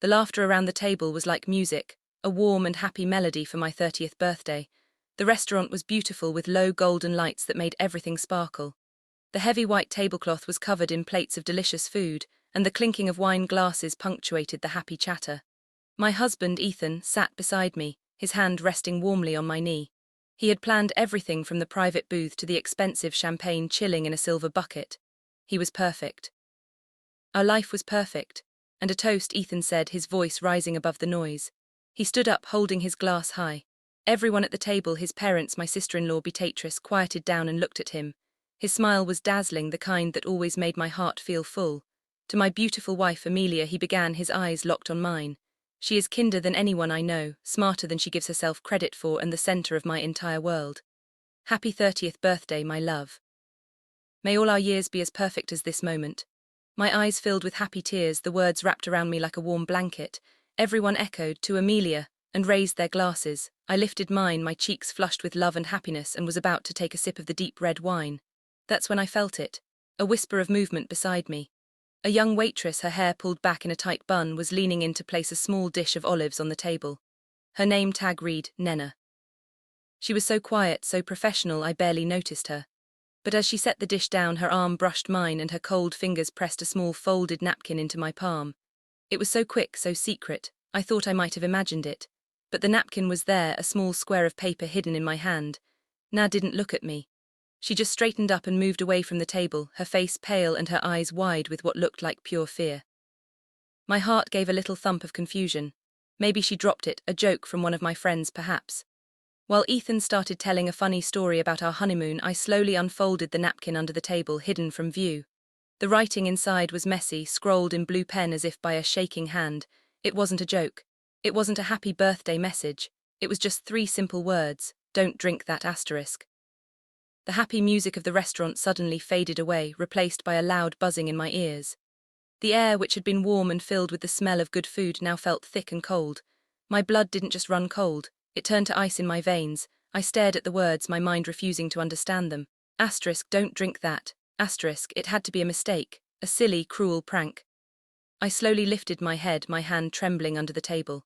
The laughter around the table was like music, a warm and happy melody for my 30th birthday. The restaurant was beautiful with low golden lights that made everything sparkle. The heavy white tablecloth was covered in plates of delicious food, and the clinking of wine glasses punctuated the happy chatter. My husband, Ethan, sat beside me, his hand resting warmly on my knee. He had planned everything from the private booth to the expensive champagne chilling in a silver bucket. He was perfect. Our life was perfect, and a toast, Ethan said, his voice rising above the noise. He stood up, holding his glass high. Everyone at the table, his parents, my sister-in-law, Waitress, quieted down and looked at him. His smile was dazzling, the kind that always made my heart feel full. To my beautiful wife, Amelia, he began, his eyes locked on mine. She is kinder than anyone I know, smarter than she gives herself credit for, and the center of my entire world. Happy 30th birthday, my love. May all our years be as perfect as this moment. My eyes filled with happy tears, the words wrapped around me like a warm blanket. Everyone echoed, to Amelia, and raised their glasses. I lifted mine, my cheeks flushed with love and happiness, and was about to take a sip of the deep red wine. That's when I felt it, a whisper of movement beside me. A young waitress, her hair pulled back in a tight bun, was leaning in to place a small dish of olives on the table. Her name tag read, Nena. She was so quiet, so professional, I barely noticed her. But as she set the dish down, her arm brushed mine and her cold fingers pressed a small folded napkin into my palm. It was so quick, so secret, I thought I might have imagined it. But the napkin was there, a small square of paper hidden in my hand. Na didn't look at me. She just straightened up and moved away from the table, her face pale and her eyes wide with what looked like pure fear. My heart gave a little thump of confusion. Maybe she dropped it, a joke from one of my friends perhaps. While Ethan started telling a funny story about our honeymoon, I slowly unfolded the napkin under the table, hidden from view. The writing inside was messy, scrolled in blue pen as if by a shaking hand. It wasn't a joke. It wasn't a happy birthday message. It was just 3 simple words: don't drink that asterisk. The happy music of the restaurant suddenly faded away, replaced by a loud buzzing in my ears. The air, which had been warm and filled with the smell of good food, now felt thick and cold. My blood didn't just run cold, it turned to ice in my veins. I stared at the words, my mind refusing to understand them. Asterisk, don't drink that. Asterisk, it had to be a mistake, a silly, cruel prank. I slowly lifted my head, my hand trembling under the table.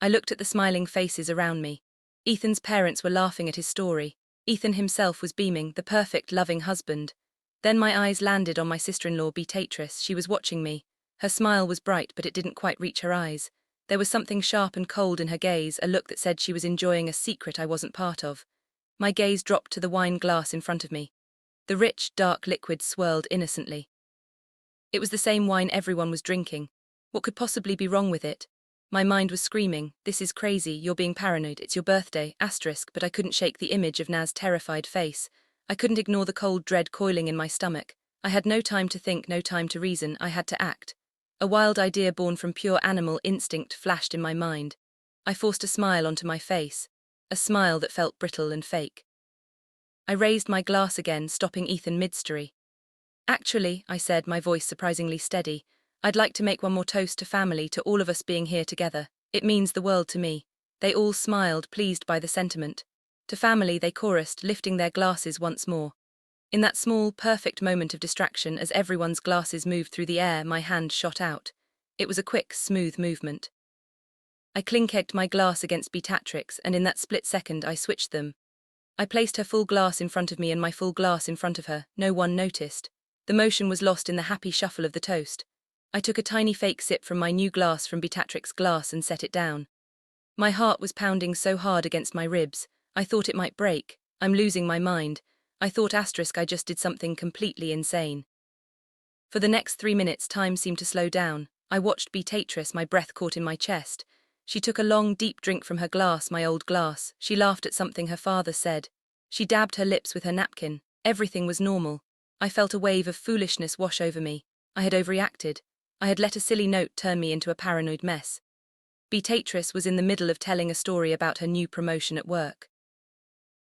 I looked at the smiling faces around me. Ethan's parents were laughing at his story. Ethan himself was beaming, the perfect, loving husband. Then my eyes landed on my sister-in-law, Beatrice. She was watching me. Her smile was bright, but it didn't quite reach her eyes. There was something sharp and cold in her gaze, a look that said she was enjoying a secret I wasn't part of. My gaze dropped to the wine glass in front of me. The rich, dark liquid swirled innocently. It was the same wine everyone was drinking. What could possibly be wrong with it? My mind was screaming, this is crazy, you're being paranoid, it's your birthday, asterisk, but I couldn't shake the image of Naz's terrified face. I couldn't ignore the cold dread coiling in my stomach. I had no time to think, no time to reason, I had to act. A wild idea born from pure animal instinct flashed in my mind. I forced a smile onto my face, a smile that felt brittle and fake. I raised my glass again, stopping Ethan mid-story. Actually, I said, my voice surprisingly steady, I'd like to make one more toast to family, to all of us being here together. It means the world to me. They all smiled, pleased by the sentiment. To family, they chorused, lifting their glasses once more. In that small, perfect moment of distraction, as everyone's glasses moved through the air, my hand shot out. It was a quick, smooth movement. I clink-egged my glass against Beatrix, and in that split second I switched them. I placed her full glass in front of me and my full glass in front of her. No one noticed. The motion was lost in the happy shuffle of the toast. I took a tiny fake sip from my new glass from Beatrix's glass and set it down. My heart was pounding so hard against my ribs, I thought it might break. I'm losing my mind. I thought asterisk I just did something completely insane. For the next 3 minutes time seemed to slow down. I watched Beatrice, my breath caught in my chest. She took a long, deep drink from her glass, my old glass. She laughed at something her father said. She dabbed her lips with her napkin. Everything was normal. I felt a wave of foolishness wash over me. I had overreacted. I had let a silly note turn me into a paranoid mess. Beatrice was in the middle of telling a story about her new promotion at work.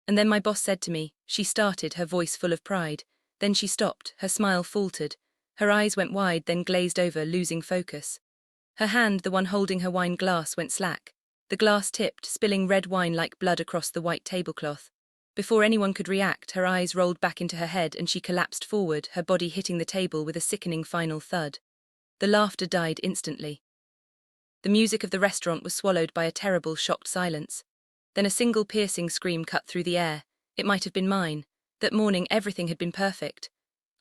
And then my boss said to me, she started, her voice full of pride. Then she stopped, her smile faltered. Her eyes went wide, then glazed over, losing focus. Her hand, the one holding her wine glass, went slack. The glass tipped, spilling red wine like blood across the white tablecloth. Before anyone could react, her eyes rolled back into her head and she collapsed forward, her body hitting the table with a sickening final thud. The laughter died instantly. The music of the restaurant was swallowed by a terrible, shocked silence. Then a single piercing scream cut through the air. It might have been mine. That morning everything had been perfect.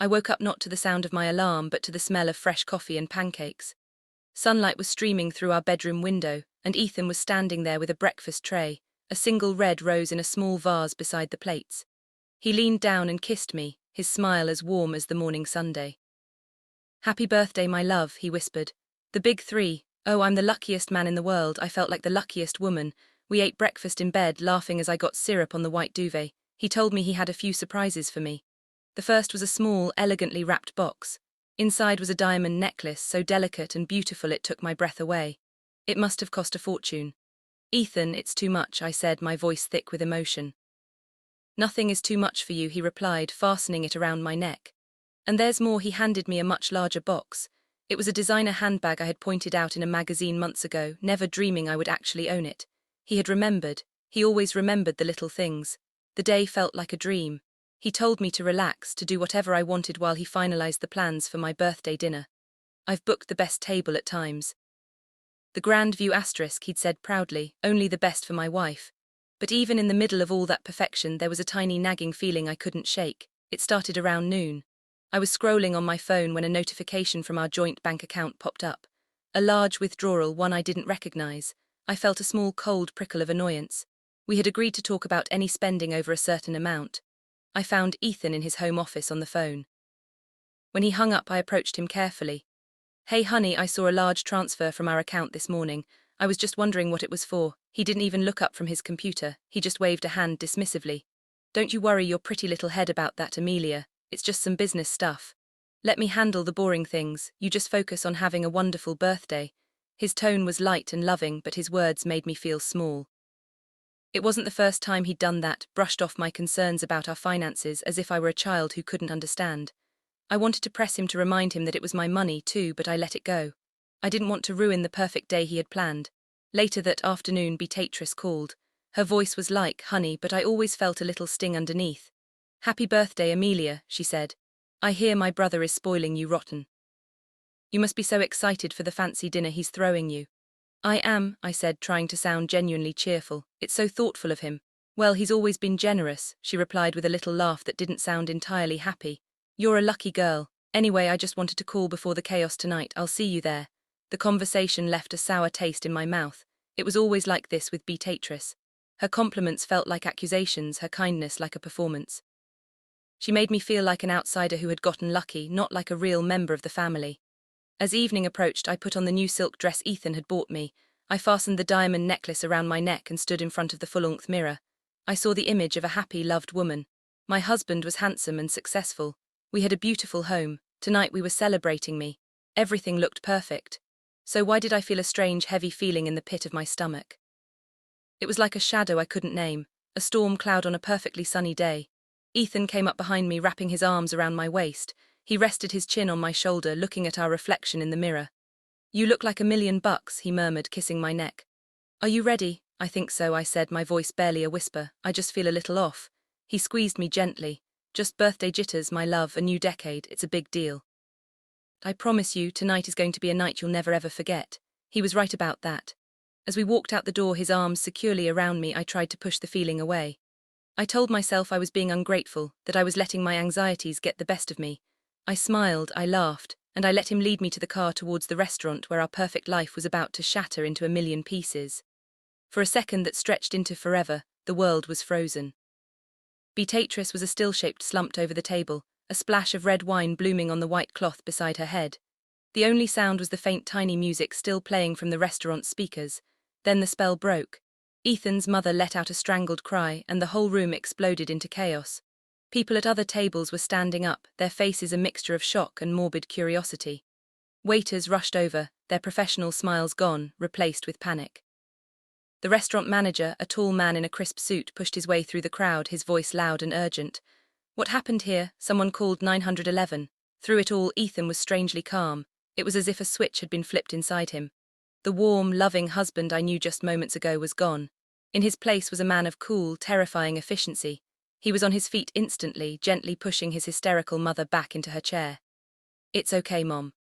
I woke up not to the sound of my alarm but to the smell of fresh coffee and pancakes. Sunlight was streaming through our bedroom window, and Ethan was standing there with a breakfast tray, a single red rose in a small vase beside the plates. He leaned down and kissed me, his smile as warm as the morning Sunday. "Happy birthday, my love," he whispered. "The big three. Oh, I'm the luckiest man in the world." I felt like the luckiest woman. We ate breakfast in bed, laughing as I got syrup on the white duvet. He told me he had a few surprises for me. The first was a small, elegantly wrapped box. Inside was a diamond necklace, so delicate and beautiful it took my breath away. It must have cost a fortune. "Ethan, it's too much," I said, my voice thick with emotion. "Nothing is too much for you," he replied, fastening it around my neck. "And there's more." He handed me a much larger box. It was a designer handbag I had pointed out in a magazine months ago, never dreaming I would actually own it. He had remembered. He always remembered the little things. The day felt like a dream. He told me to relax, to do whatever I wanted while he finalized the plans for my birthday dinner. "I've booked the best table at Times. The Grand View asterisk," he'd said proudly, "only the best for my wife." But even in the middle of all that perfection, there was a tiny nagging feeling I couldn't shake. It started around noon. I was scrolling on my phone when a notification from our joint bank account popped up. A large withdrawal, one I didn't recognize. I felt a small cold prickle of annoyance. We had agreed to talk about any spending over a certain amount. I found Ethan in his home office on the phone. When he hung up, I approached him carefully. "Hey honey, I saw a large transfer from our account this morning. I was just wondering what it was for." He didn't even look up from his computer. He just waved a hand dismissively. "Don't you worry your pretty little head about that, Amelia. It's just some business stuff. Let me handle the boring things. You just focus on having a wonderful birthday." His tone was light and loving, but his words made me feel small. It wasn't the first time he'd done that, brushed off my concerns about our finances as if I were a child who couldn't understand. I wanted to press him to remind him that it was my money too, but I let it go. I didn't want to ruin the perfect day he had planned. Later that afternoon, Waitress called. Her voice was like honey, but I always felt a little sting underneath. "Happy birthday, Amelia," she said. "I hear my brother is spoiling you rotten. You must be so excited for the fancy dinner he's throwing you." "I am," I said, trying to sound genuinely cheerful. "It's so thoughtful of him." "Well, he's always been generous," she replied with a little laugh that didn't sound entirely happy. "You're a lucky girl. Anyway, I just wanted to call before the chaos tonight. I'll see you there." The conversation left a sour taste in my mouth. It was always like this with Waitress. Her compliments felt like accusations, her kindness like a performance. She made me feel like an outsider who had gotten lucky, not like a real member of the family. As evening approached, I put on the new silk dress Ethan had bought me. I fastened the diamond necklace around my neck and stood in front of the full-length mirror. I saw the image of a happy, loved woman. My husband was handsome and successful. We had a beautiful home. Tonight we were celebrating me. Everything looked perfect. So why did I feel a strange, heavy feeling in the pit of my stomach? It was like a shadow I couldn't name, a storm cloud on a perfectly sunny day. Ethan came up behind me, wrapping his arms around my waist. He rested his chin on my shoulder, looking at our reflection in the mirror. "You look like $1,000,000, he murmured, kissing my neck. "Are you ready?" "I think so," I said, my voice barely a whisper. "I just feel a little off." He squeezed me gently. "Just birthday jitters, my love, a new decade, it's a big deal. I promise you, tonight is going to be a night you'll never ever forget." He was right about that. As we walked out the door, his arms securely around me, I tried to push the feeling away. I told myself I was being ungrateful, that I was letting my anxieties get the best of me. I smiled, I laughed, and I let him lead me to the car towards the restaurant where our perfect life was about to shatter into a million pieces. For a second that stretched into forever, the world was frozen. Waitress was a still-shaped slumped over the table, a splash of red wine blooming on the white cloth beside her head. The only sound was the faint tiny music still playing from the restaurant's speakers. Then the spell broke. Ethan's mother let out a strangled cry, and the whole room exploded into chaos. People at other tables were standing up, their faces a mixture of shock and morbid curiosity. Waiters rushed over, their professional smiles gone, replaced with panic. The restaurant manager, a tall man in a crisp suit, pushed his way through the crowd, his voice loud and urgent. "What happened here?" Someone called 911. Through it all, Ethan was strangely calm. It was as if a switch had been flipped inside him. The warm, loving husband I knew just moments ago was gone. In his place was a man of cool, terrifying efficiency. He was on his feet instantly, gently pushing his hysterical mother back into her chair. "It's okay, Mom."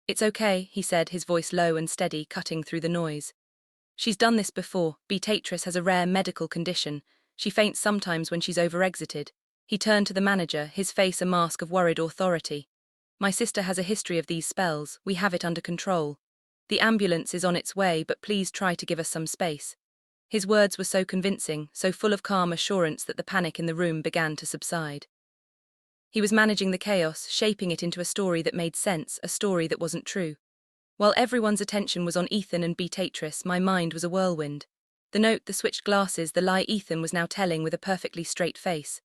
It's okay, he said, his voice low and steady, cutting through the noise. She's done this before. Waitress has a rare medical condition. She faints sometimes when she's over-exited. He turned to the manager, his face a mask of worried authority. My sister has a history of these spells. We have it under control. The ambulance is on its way, but please try to give us some space. His words were so convincing, so full of calm assurance that the panic in the room began to subside. He was managing the chaos, shaping it into a story that made sense, a story that wasn't true. While everyone's attention was on Ethan and Waitress, my mind was a whirlwind. The note, the switched glasses, the lie Ethan was now telling with a perfectly straight face.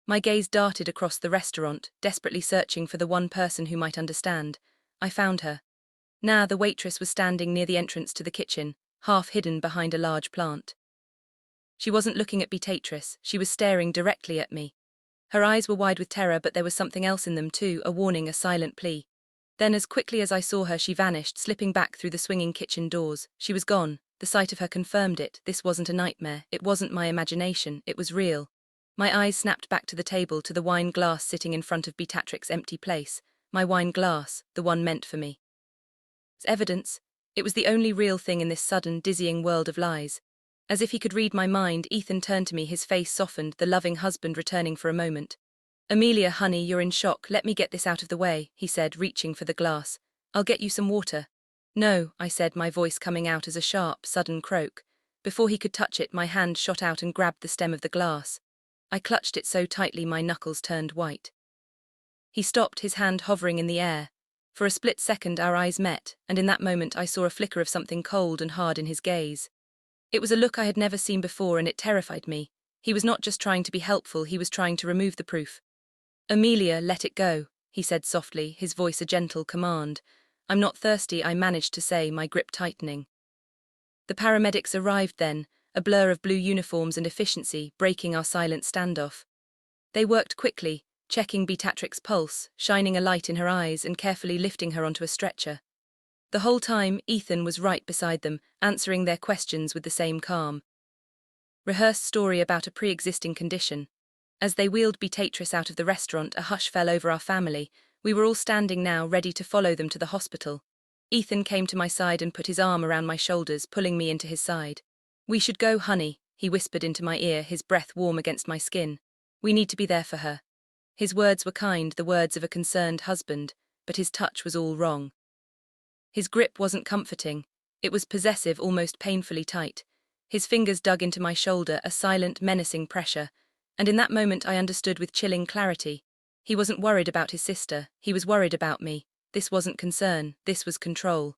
My gaze darted across the restaurant, desperately searching for the one person who might understand. I found her. The waitress was standing near the entrance to the kitchen, half hidden behind a large plant. She wasn't looking at Waitress, she was staring directly at me. Her eyes were wide with terror, but there was something else in them too, a warning, a silent plea. Then as quickly as I saw her, she vanished, slipping back through the swinging kitchen doors. She was gone. The sight of her confirmed it. This wasn't a nightmare. It wasn't my imagination. It was real. My eyes snapped back to the table, to the wine glass sitting in front of Beatrix's empty place. My wine glass, the one meant for me. As evidence, it was the only real thing in this sudden, dizzying world of lies. As if he could read my mind, Ethan turned to me, his face softened, the loving husband returning for a moment. Amelia, honey, you're in shock. Let me get this out of the way, he said, reaching for the glass. I'll get you some water. No, I said, my voice coming out as a sharp, sudden croak. Before he could touch it, my hand shot out and grabbed the stem of the glass. I clutched it so tightly my knuckles turned white. He stopped, his hand hovering in the air. For a split second our eyes met, and in that moment I saw a flicker of something cold and hard in his gaze. It was a look I had never seen before, and it terrified me. He was not just trying to be helpful, he was trying to remove the proof. Amelia, let it go, he said softly, his voice a gentle command. I'm not thirsty, I managed to say, my grip tightening. The paramedics arrived then, a blur of blue uniforms and efficiency, breaking our silent standoff. They worked quickly, checking Beatrix's pulse, shining a light in her eyes and carefully lifting her onto a stretcher. The whole time, Ethan was right beside them, answering their questions with the same calm. Rehearsed story about a pre-existing condition. As they wheeled Beatrix out of the restaurant, a hush fell over our family. We were all standing now, ready to follow them to the hospital. Ethan came to my side and put his arm around my shoulders, pulling me into his side. We should go, honey, he whispered into my ear, his breath warm against my skin. We need to be there for her. His words were kind, the words of a concerned husband, but his touch was all wrong. His grip wasn't comforting. It was possessive, almost painfully tight. His fingers dug into my shoulder, a silent, menacing pressure, and in that moment I understood with chilling clarity. He wasn't worried about his sister, he was worried about me. This wasn't concern, this was control.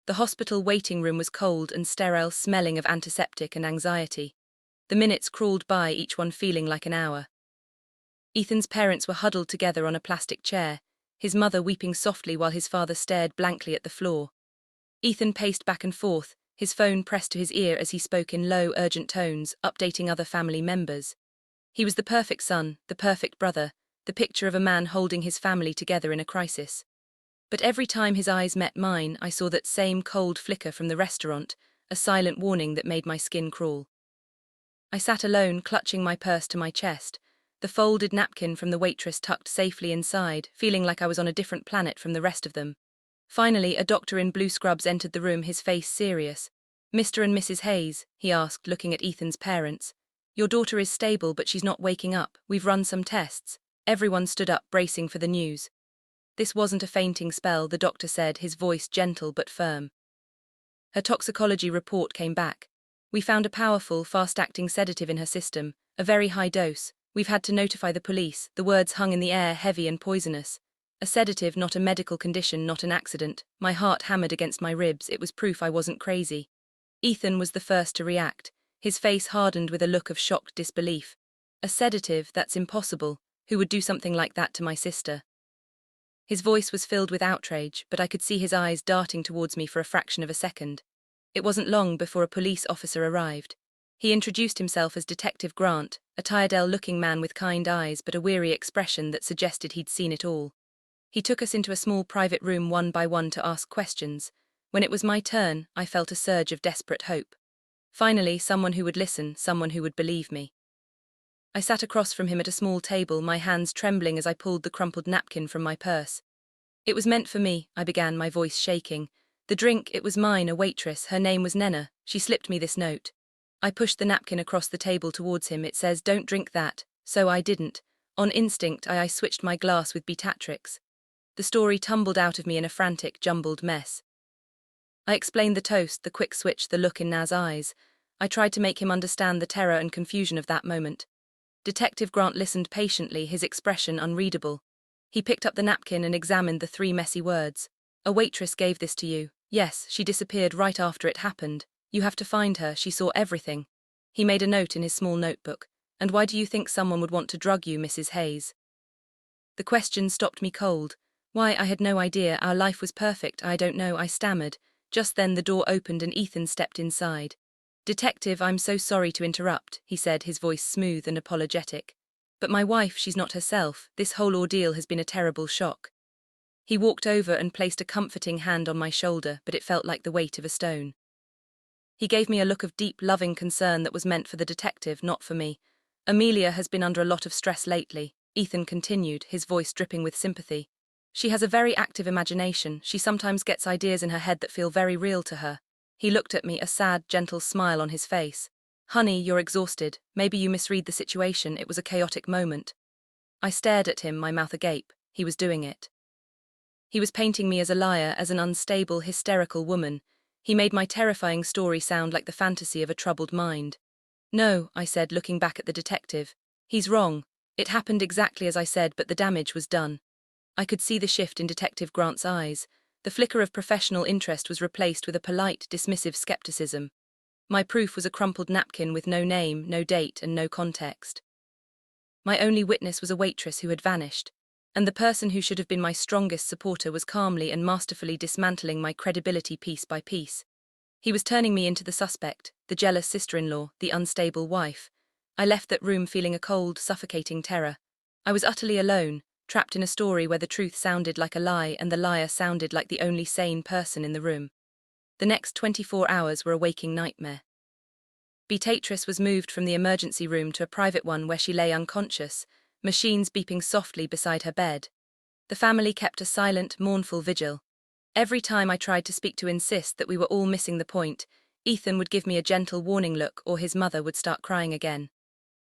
The hospital waiting room was cold and sterile, smelling of antiseptic and anxiety. The minutes crawled by, each one feeling like an hour. Ethan's parents were huddled together on a plastic chair, his mother weeping softly while his father stared blankly at the floor. Ethan paced back and forth, his phone pressed to his ear as he spoke in low, urgent tones, updating other family members. He was the perfect son, the perfect brother, the picture of a man holding his family together in a crisis. But every time his eyes met mine, I saw that same cold flicker from the restaurant, a silent warning that made my skin crawl. I sat alone, clutching my purse to my chest, the folded napkin from the waitress tucked safely inside, feeling like I was on a different planet from the rest of them. Finally, a doctor in blue scrubs entered the room, his face serious. Mr. and Mrs. Hayes, he asked, looking at Ethan's parents. Your daughter is stable, but she's not waking up. We've run some tests. Everyone stood up, bracing for the news. This wasn't a fainting spell, the doctor said, his voice gentle but firm. Her toxicology report came back. We found a powerful, fast-acting sedative in her system, a very high dose. We've had to notify the police. The words hung in the air, heavy and poisonous. A sedative, not a medical condition, not an accident. My heart hammered against my ribs. It was proof I wasn't crazy. Ethan was the first to react. His face hardened with a look of shocked disbelief. A sedative? That's impossible. Who would do something like that to my sister? His voice was filled with outrage, but I could see his eyes darting towards me for a fraction of a second. It wasn't long before a police officer arrived. He introduced himself as Detective Grant, a tired-looking man with kind eyes but a weary expression that suggested he'd seen it all. He took us into a small private room one by one to ask questions. When it was my turn, I felt a surge of desperate hope. Finally, someone who would listen, someone who would believe me. I sat across from him at a small table, my hands trembling as I pulled the crumpled napkin from my purse. It was meant for me, I began, my voice shaking. The drink, it was mine, a waitress, her name was Nenna, she slipped me this note. I pushed the napkin across the table towards him, it says, don't drink that, so I didn't. On instinct, I switched my glass with Beatrix. The story tumbled out of me in a frantic, jumbled mess. I explained the toast, the quick switch, the look in Naz's eyes. I tried to make him understand the terror and confusion of that moment. Detective Grant listened patiently, his expression unreadable. He picked up the napkin and examined the 3 messy words. A waitress gave this to you. Yes, she disappeared right after it happened. You have to find her, she saw everything. He made a note in his small notebook. And why do you think someone would want to drug you, Mrs. Hayes? The question stopped me cold. Why, I had no idea, our life was perfect, I don't know, I stammered. Just then the door opened and Ethan stepped inside. Detective, I'm so sorry to interrupt, he said, his voice smooth and apologetic. But my wife, she's not herself. This whole ordeal has been a terrible shock. He walked over and placed a comforting hand on my shoulder, but it felt like the weight of a stone. He gave me a look of deep, loving concern that was meant for the detective, not for me. Amelia has been under a lot of stress lately, Ethan continued, his voice dripping with sympathy. She has a very active imagination. She sometimes gets ideas in her head that feel very real to her. He looked at me, a sad, gentle smile on his face. Honey, you're exhausted. Maybe you misread the situation. It was a chaotic moment. I stared at him, my mouth agape. He was doing it. He was painting me as a liar, as an unstable, hysterical woman. He made my terrifying story sound like the fantasy of a troubled mind. No, I said, looking back at the detective. He's wrong. It happened exactly as I said, but the damage was done. I could see the shift in Detective Grant's eyes. The flicker of professional interest was replaced with a polite, dismissive skepticism. My proof was a crumpled napkin with no name, no date, and no context. My only witness was a waitress who had vanished, and the person who should have been my strongest supporter was calmly and masterfully dismantling my credibility piece by piece. He was turning me into the suspect, the jealous sister-in-law, the unstable wife. I left that room feeling a cold, suffocating terror. I was utterly alone, trapped in a story where the truth sounded like a lie and the liar sounded like the only sane person in the room. The next 24 hours were a waking nightmare. Beatrix was moved from the emergency room to a private one where she lay unconscious, machines beeping softly beside her bed. The family kept a silent, mournful vigil. Every time I tried to speak to insist that we were all missing the point, Ethan would give me a gentle warning look or his mother would start crying again.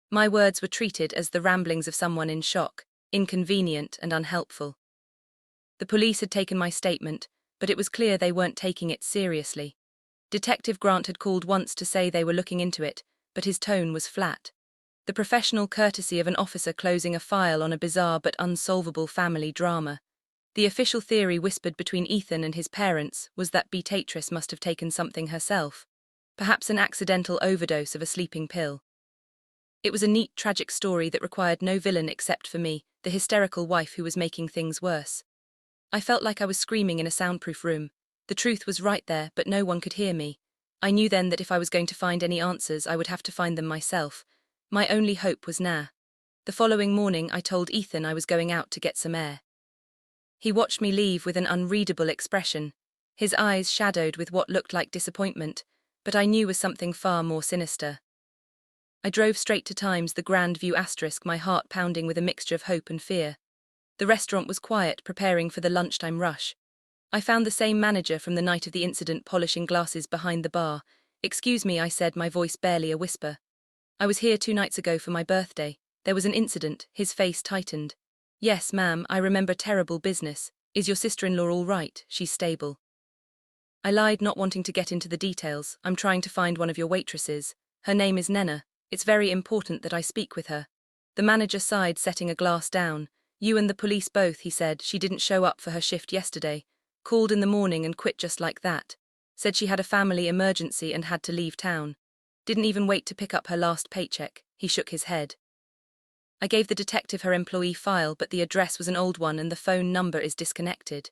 My words were treated as the ramblings of someone in shock, inconvenient and unhelpful. The police had taken my statement, but it was clear they weren't taking it seriously. Detective Grant had called once to say they were looking into it, but his tone was flat. The professional courtesy of an officer closing a file on a bizarre but unsolvable family drama. The official theory whispered between Ethan and his parents was that Beatrix must have taken something herself, perhaps an accidental overdose of a sleeping pill. It was a neat, tragic story that required no villain except for me, the hysterical wife who was making things worse. I felt like I was screaming in a soundproof room. The truth was right there, but no one could hear me. I knew then that if I was going to find any answers, I would have to find them myself. My only hope was Nah. The following morning, I told Ethan I was going out to get some air. He watched me leave with an unreadable expression, his eyes shadowed with what looked like disappointment, but I knew was something far more sinister. I drove straight to Times, the Grand View *, my heart pounding with a mixture of hope and fear. The restaurant was quiet, preparing for the lunchtime rush. I found the same manager from the night of the incident polishing glasses behind the bar. Excuse me, I said, my voice barely a whisper. I was here 2 nights ago for my birthday. There was an incident. His face tightened. Yes, ma'am, I remember terrible business. Is your sister-in-law all right? She's stable. I lied, not wanting to get into the details. I'm trying to find one of your waitresses. Her name is Nenna. It's very important that I speak with her. The manager sighed, setting a glass down. You and the police both, he said. She didn't show up for her shift yesterday. Called in the morning and quit just like that. Said she had a family emergency and had to leave town. Didn't even wait to pick up her last paycheck. He shook his head. I gave the detective her employee file, but the address was an old one and the phone number is disconnected.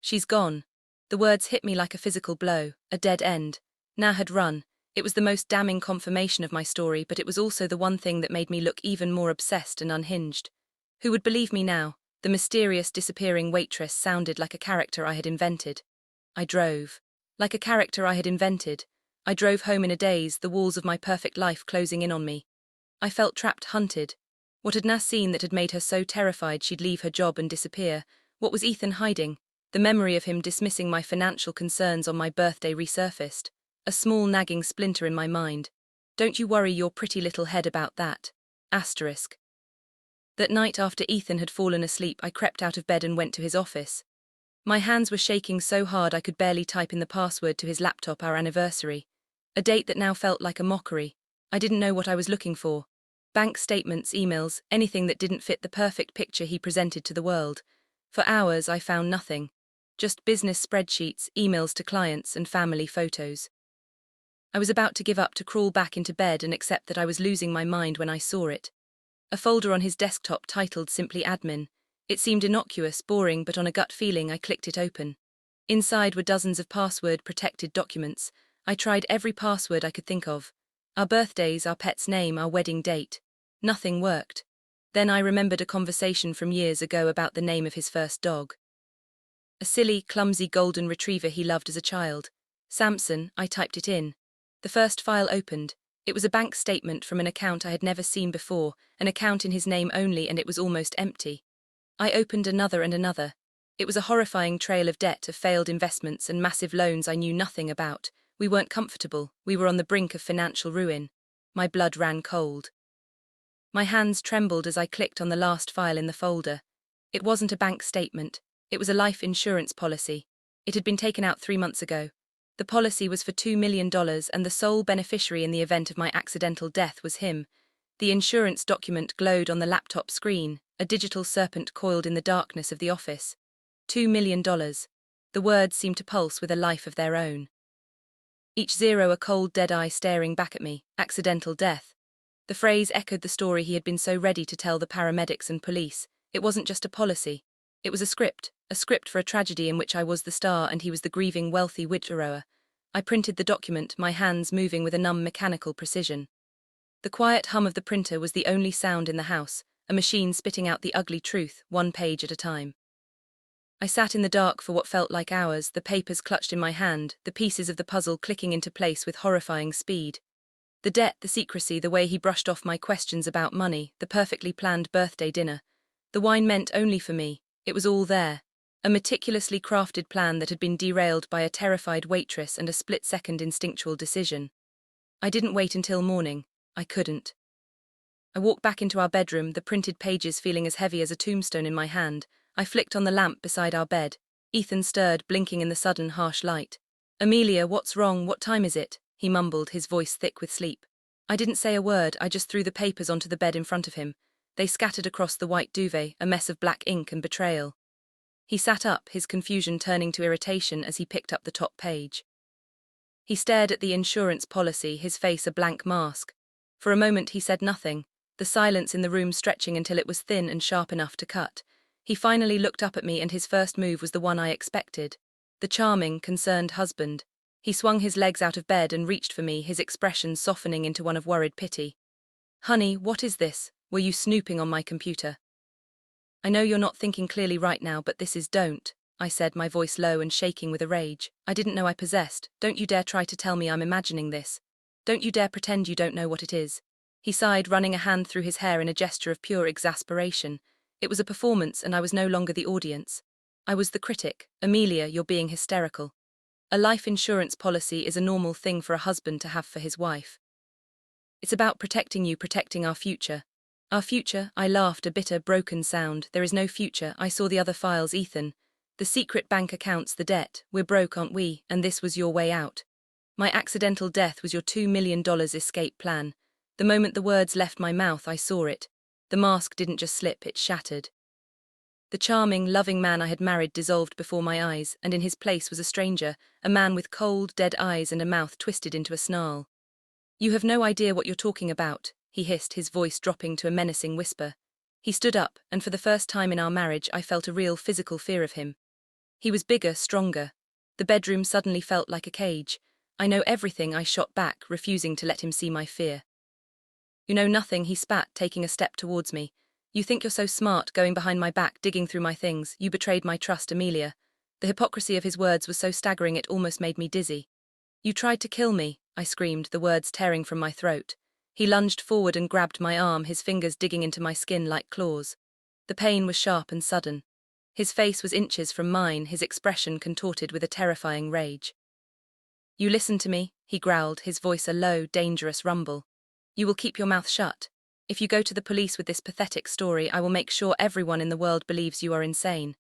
She's gone. The words hit me like a physical blow, a dead end. Nah had run. It was the most damning confirmation of my story, but it was also the one thing that made me look even more obsessed and unhinged. Who would believe me now? The mysterious disappearing waitress sounded like a character I had invented. I drove. Like a character I had invented. I drove home in a daze, the walls of my perfect life closing in on me. I felt trapped, hunted. What had Nas seen that had made her so terrified she'd leave her job and disappear? What was Ethan hiding? The memory of him dismissing my financial concerns on my birthday resurfaced, a small nagging splinter in my mind. Don't you worry your pretty little head about that. Asterisk. That night after Ethan had fallen asleep, I crept out of bed and went to his office. My hands were shaking so hard I could barely type in the password to his laptop, our anniversary. A date that now felt like a mockery. I didn't know what I was looking for. Bank statements, emails, anything that didn't fit the perfect picture he presented to the world. For hours I found nothing. Just business spreadsheets, emails to clients, and family photos. I was about to give up, to crawl back into bed and accept that I was losing my mind when I saw it. A folder on his desktop titled simply Admin. It seemed innocuous, boring, but on a gut feeling I clicked it open. Inside were dozens of password-protected documents. I tried every password I could think of. Our birthdays, our pet's name, our wedding date. Nothing worked. Then I remembered a conversation from years ago about the name of his first dog. A silly, clumsy golden retriever he loved as a child. Samson. I typed it in. The first file opened. It was a bank statement from an account I had never seen before, an account in his name only, and it was almost empty. I opened another and another. It was a horrifying trail of debt, of failed investments and massive loans I knew nothing about. We weren't comfortable. We were on the brink of financial ruin. My blood ran cold. My hands trembled as I clicked on the last file in the folder. It wasn't a bank statement. It was a life insurance policy. It had been taken out 3 months ago. The policy was for $2 million, and the sole beneficiary in the event of my accidental death was him. The insurance document glowed on the laptop screen, a digital serpent coiled in the darkness of the office. $2 million. The words seemed to pulse with a life of their own. Each zero a cold, dead eye staring back at me. Accidental death. The phrase echoed the story he had been so ready to tell the paramedics and police. It wasn't just a policy. It was a script for a tragedy in which I was the star and he was the grieving, wealthy widower. I printed the document, my hands moving with a numb mechanical precision. The quiet hum of the printer was the only sound in the house, a machine spitting out the ugly truth, 1 page at a time. I sat in the dark for what felt like hours, the papers clutched in my hand, the pieces of the puzzle clicking into place with horrifying speed. The debt, the secrecy, the way he brushed off my questions about money, the perfectly planned birthday dinner. The wine meant only for me. It was all there. A meticulously crafted plan that had been derailed by a terrified waitress and a split-second instinctual decision. I didn't wait until morning. I couldn't. I walked back into our bedroom, the printed pages feeling as heavy as a tombstone in my hand. I flicked on the lamp beside our bed. Ethan stirred, blinking in the sudden, harsh light. "Amelia, what's wrong? What time is it?" he mumbled, his voice thick with sleep. I didn't say a word. I just threw the papers onto the bed in front of him. They scattered across the white duvet, a mess of black ink and betrayal. He sat up, his confusion turning to irritation as he picked up the top page. He stared at the insurance policy, his face a blank mask. For a moment he said nothing, the silence in the room stretching until it was thin and sharp enough to cut. He finally looked up at me, and his first move was the one I expected. The charming, concerned husband. He swung his legs out of bed and reached for me, his expression softening into one of worried pity. "Honey, what is this? Were you snooping on my computer?" "I know you're not thinking clearly right now, but this is don't," I said, my voice low and shaking with a rage I didn't know I possessed. "Don't you dare try to tell me I'm imagining this. Don't you dare pretend you don't know what it is." He sighed, running a hand through his hair in a gesture of pure exasperation. It was a performance, and I was no longer the audience. I was the critic. "Amelia, you're being hysterical. A life insurance policy is a normal thing for a husband to have for his wife. It's about protecting you, protecting our future." "Our future?" I laughed, a bitter, broken sound. "There is no future. I saw the other files, Ethan. The secret bank accounts, the debt. We're broke, aren't we? And this was your way out. My accidental death was your $2 million escape plan." The moment the words left my mouth, I saw it. The mask didn't just slip, it shattered. The charming, loving man I had married dissolved before my eyes, and in his place was a stranger, a man with cold, dead eyes and a mouth twisted into a snarl. "You have no idea what you're talking about," he hissed, his voice dropping to a menacing whisper. He stood up, and for the first time in our marriage I felt a real physical fear of him. He was bigger, stronger. The bedroom suddenly felt like a cage. "I know everything," I shot back, refusing to let him see my fear. "You know nothing," he spat, taking a step towards me. "You think you're so smart, going behind my back, digging through my things. You betrayed my trust, Amelia." The hypocrisy of his words was so staggering it almost made me dizzy. "You tried to kill me," I screamed, the words tearing from my throat. He lunged forward and grabbed my arm, his fingers digging into my skin like claws. The pain was sharp and sudden. His face was inches from mine, his expression contorted with a terrifying rage. "You listen to me," he growled, his voice a low, dangerous rumble. "You will keep your mouth shut. If you go to the police with this pathetic story, I will make sure everyone in the world believes you are insane.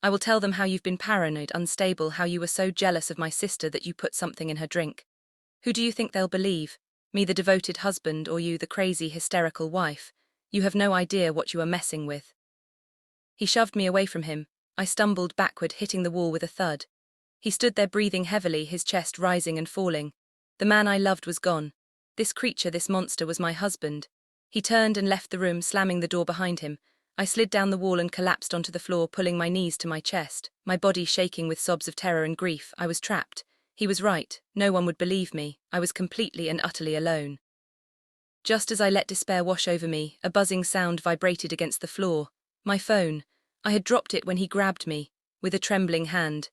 I will tell them how you've been paranoid, unstable, how you were so jealous of my sister that you put something in her drink. Who do you think they'll believe? Me, the devoted husband, or you, the crazy, hysterical wife? You have no idea what you are messing with." He shoved me away from him. I stumbled backward, hitting the wall with a thud. He stood there breathing heavily, his chest rising and falling. The man I loved was gone. This creature, this monster, was my husband. He turned and left the room, slamming the door behind him. I slid down the wall and collapsed onto the floor, pulling my knees to my chest, my body shaking with sobs of terror and grief. I was trapped. He was right. No one would believe me. I was completely and utterly alone. Just as I let despair wash over me, a buzzing sound vibrated against the floor. My phone. I had dropped it when he grabbed me, with a trembling hand.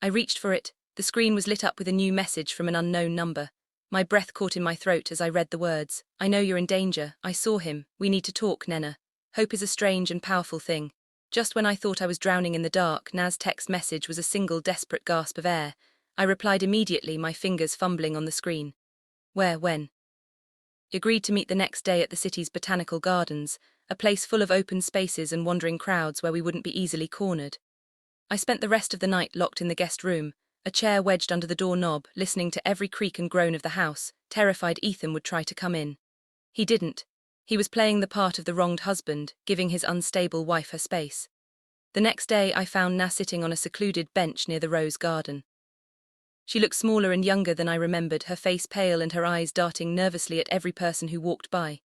I reached for it. The screen was lit up with a new message from an unknown number. My breath caught in my throat as I read the words. "I know you're in danger. I saw him. We need to talk, Nena. Hope is a strange and powerful thing." Just when I thought I was drowning in the dark, Naz's text message was a single desperate gasp of air. I replied immediately, my fingers fumbling on the screen. "Where, when?" Agreed to meet the next day at the city's botanical gardens, a place full of open spaces and wandering crowds where we wouldn't be easily cornered. I spent the rest of the night locked in the guest room, a chair wedged under the doorknob, listening to every creak and groan of the house, terrified Ethan would try to come in. He didn't. He was playing the part of the wronged husband, giving his unstable wife her space. The next day I found Naz sitting on a secluded bench near the rose garden. She looked smaller and younger than I remembered, her face pale and her eyes darting nervously at every person who walked by.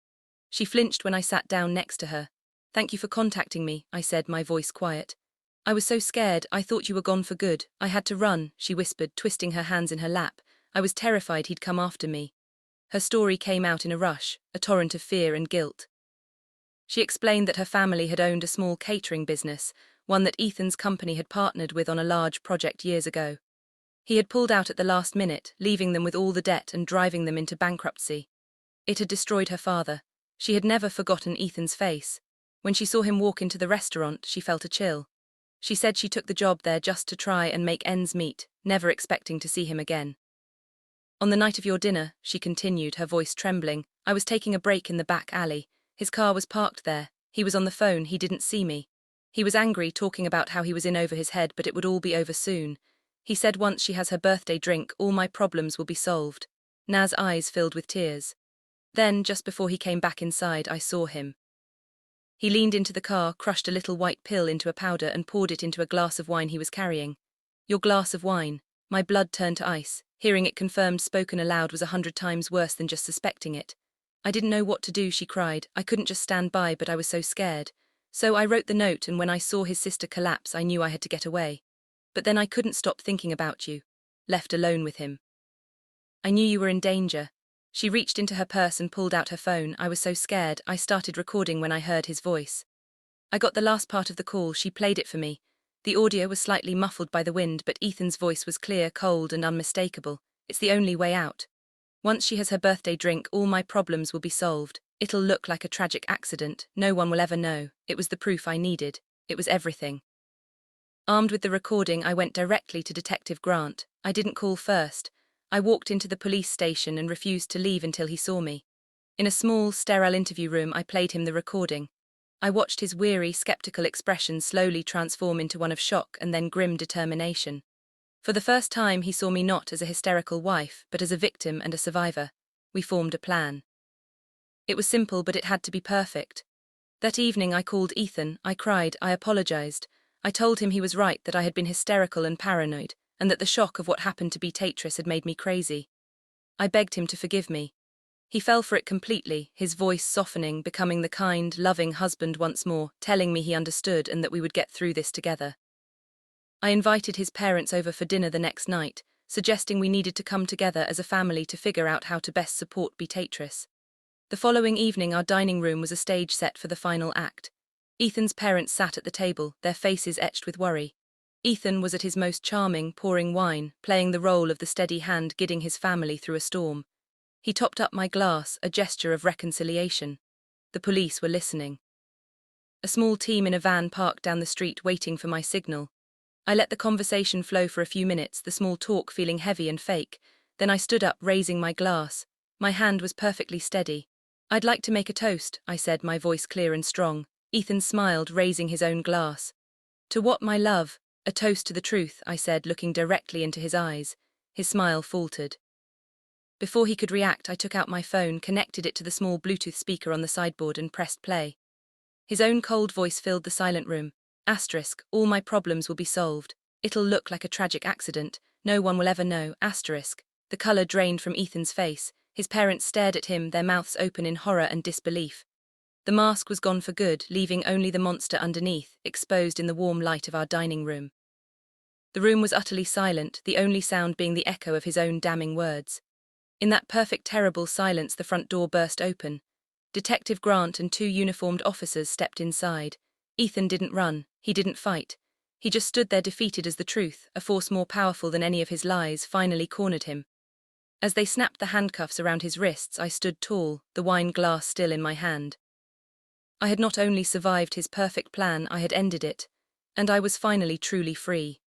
She flinched when I sat down next to her. "Thank you for contacting me," I said, my voice quiet. "I was so scared, I thought you were gone for good. I had to run," she whispered, twisting her hands in her lap. "I was terrified he'd come after me." Her story came out in a rush, a torrent of fear and guilt. She explained that her family had owned a small catering business, one that Ethan's company had partnered with on a large project years ago. He had pulled out at the last minute, leaving them with all the debt and driving them into bankruptcy. It had destroyed her father. She had never forgotten Ethan's face. When she saw him walk into the restaurant, she felt a chill. She said she took the job there just to try and make ends meet, never expecting to see him again. "On the night of your dinner," she continued, her voice trembling, "I was taking a break in the back alley. His car was parked there. He was on the phone, he didn't see me. He was angry, talking about how he was in over his head, but it would all be over soon. He said once she has her birthday drink, all my problems will be solved." Naz's eyes filled with tears. Then, just before he came back inside, I saw him. He leaned into the car, crushed a little white pill into a powder and poured it into a glass of wine he was carrying. "Your glass of wine." My blood turned to ice. Hearing it confirmed, spoken aloud, was 100 times worse than just suspecting it. "I didn't know what to do," she cried. "I couldn't just stand by, but I was so scared. So I wrote the note, and when I saw his sister collapse, I knew I had to get away. But then I couldn't stop thinking about you, left alone with him. I knew you were in danger." She reached into her purse and pulled out her phone. I was so scared, I started recording when I heard his voice. I got the last part of the call, she played it for me. The audio was slightly muffled by the wind, but Ethan's voice was clear, cold, and unmistakable. "It's the only way out. Once she has her birthday drink, all my problems will be solved. It'll look like a tragic accident. No one will ever know. It was the proof I needed. It was everything." Armed with the recording, I went directly to Detective Grant. I didn't call first. I walked into the police station and refused to leave until he saw me. In a small, sterile interview room, I played him the recording. I watched his weary, skeptical expression slowly transform into one of shock and then grim determination. For the first time, he saw me not as a hysterical wife, but as a victim and a survivor. We formed a plan. It was simple, but it had to be perfect. That evening, I called Ethan. I cried. I apologized. I told him he was right, that I had been hysterical and paranoid, and that the shock of what happened to Waitress had made me crazy. I begged him to forgive me. He fell for it completely, his voice softening, becoming the kind, loving husband once more, telling me he understood and that we would get through this together. I invited his parents over for dinner the next night, suggesting we needed to come together as a family to figure out how to best support Waitress. The following evening, our dining room was a stage set for the final act. Ethan's parents sat at the table, their faces etched with worry. Ethan was at his most charming, pouring wine, playing the role of the steady hand guiding his family through a storm. He topped up my glass, a gesture of reconciliation. The police were listening. A small team in a van parked down the street waiting for my signal. I let the conversation flow for a few minutes, the small talk feeling heavy and fake. Then I stood up, raising my glass. My hand was perfectly steady. "I'd like to make a toast," I said, my voice clear and strong. Ethan smiled, raising his own glass. "To what, my love?" "A toast to the truth," I said, looking directly into his eyes. His smile faltered. Before he could react, I took out my phone, connected it to the small Bluetooth speaker on the sideboard, and pressed play. His own cold voice filled the silent room. Asterisk, "All my problems will be solved. It'll look like a tragic accident. No one will ever know." Asterisk. The color drained from Ethan's face. His parents stared at him, their mouths open in horror and disbelief. The mask was gone for good, leaving only the monster underneath, exposed in the warm light of our dining room. The room was utterly silent, the only sound being the echo of his own damning words. In that perfect, terrible silence, the front door burst open. Detective Grant and two uniformed officers stepped inside. Ethan didn't run. He didn't fight. He just stood there, defeated as the truth, a force more powerful than any of his lies, finally cornered him. As they snapped the handcuffs around his wrists, I stood tall, the wine glass still in my hand. I had not only survived his perfect plan, I had ended it. And I was finally truly free.